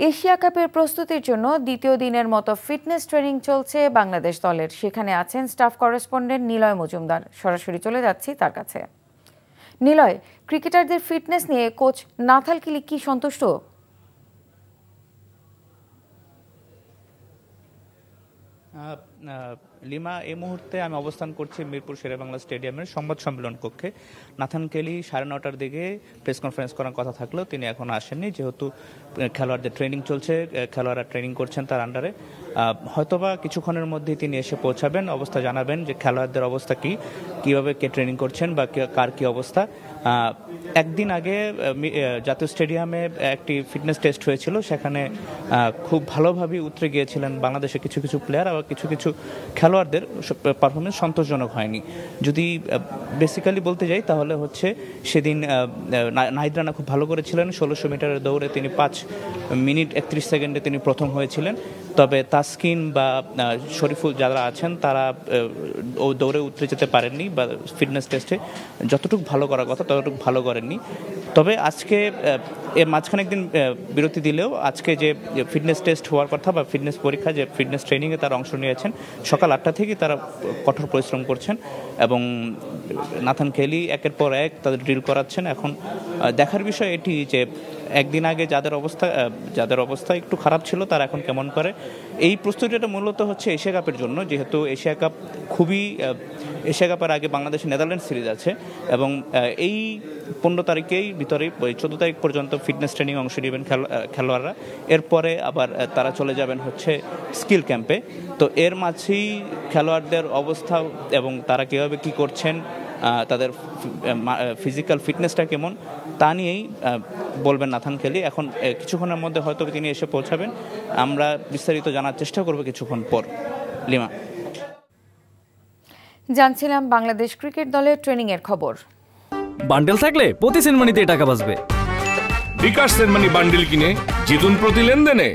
Asia কাপের প্রস্তুতির জন্য দ্বিতীয় দিনের মতো ফিটনেস ট্রেনিং চলছে বাংলাদেশ দলের। সেখানে আছেন স্টাফ করেসপন্ডেন্ট নিলয় মজুমদার। সরাসরি চলে যাচ্ছি তার কাছে। নিলয়, ক্রিকেটারদের ফিটনেস নিয়ে কোচ নাথান কেলি কি সন্তুষ্ট? লিমা, এই মুহূর্তে আমি অবস্থান করছি মিরপুর শেরেবাংলা স্টেডিয়ামের সংবাদ সম্মেলন কক্ষে। নাথান কেলি 9:30টার দিকে প্রেস কনফারেন্স করার কথা থাকলেও তিনি এখনো আসেননি, যেহেতু খেলোয়াড়দের ট্রেনিং চলছে, খেলোয়াড়রা ট্রেনিং করছেন তার আন্ডারে। হয়তোবা কিছুক্ষণের মধ্যেই তিনি এসে পৌঁছাবেন, অবস্থা জানাবেন যে খেলোয়াড়দের অবস্থা কীভাবে কে ট্রেনিং করছেন বা কার কী অবস্থা। একদিন আগে জাতীয় স্টেডিয়ামে একটি ফিটনেস টেস্ট হয়েছিল, সেখানে খুব ভালোভাবেই উতরে গিয়েছিলেন বাংলাদেশের কিছু কিছু প্লেয়ার, আবার কিছু কিছু খেলোয়াড়দের পারফরমেন্স সন্তোষজনক হয়নি। যদি বেসিক্যালি বলতে যাই তাহলে হচ্ছে সেদিন নাহিদ রানা খুব ভালো করেছিলেন। 1600 মিটারের দৌড়ে তিনি 5 মিনিট 31 সেকেন্ডে তিনি প্রথম হয়েছিলেন। তবে তাসকিন বা শরীফুল যারা আছেন তারা দৌড়ে উতরে যেতে পারেননি, বা ফিটনেস টেস্টে যতটুকু ভালো করার কথা ততটুকু ভালো করেননি। তবে আজকে এর মাঝখানে একদিন বিরতি দিলেও আজকে যে ফিটনেস টেস্ট হওয়ার কথা বা ফিটনেস পরীক্ষা, যে ফিটনেস ট্রেনিংয়ে তারা অংশ নিয়েছেন, সকাল 8টা থেকে তারা কঠোর পরিশ্রম করছেন এবং নাথান কেলি একের পর এক তাদের ড্রিল করাচ্ছেন। এখন দেখার বিষয় এটি যে একদিন আগে যাদের অবস্থা একটু খারাপ ছিল তারা এখন কেমন করে। এই প্রস্তুতিটা মূলত হচ্ছে এশিয়া কাপের জন্য, যেহেতু এশিয়া কাপের আগে বাংলাদেশের নেদারল্যান্ড সিরিজ আছে এবং এই 15 তারিখেই ভিতরে 14 তারিখ পর্যন্ত ফিটনেস ট্রেনিং অংশ নেবেন খেলোয়াড়রা। এরপরে আবার তারা চলে যাবেন হচ্ছে স্কিল ক্যাম্পে। তো এর মাঝেই খেলোয়াড়দের অবস্থা এবং তারা কীভাবে কী করছেন, তাদের ফিজিক্যাল ফিটনেসটা কেমন, তা নিয়েই বলবেন নাথান কেলি। এখন কিছুক্ষণের মধ্যে হয়তো তিনি এসে পৌঁছাবেন, আমরা বিস্তারিত জানার চেষ্টা করব কিছুক্ষণ পর। লিমা, জানছিলাম বাংলাদেশ ক্রিকেট দলের ট্রেনিং এর খবর। বান্ডেল থাকলে প্রতি সেনমানিতে টাকা বাঁচবে। বিকাশ সেনমানি বান্ডেল কিনে জিতুন প্রতি লেনদেনে।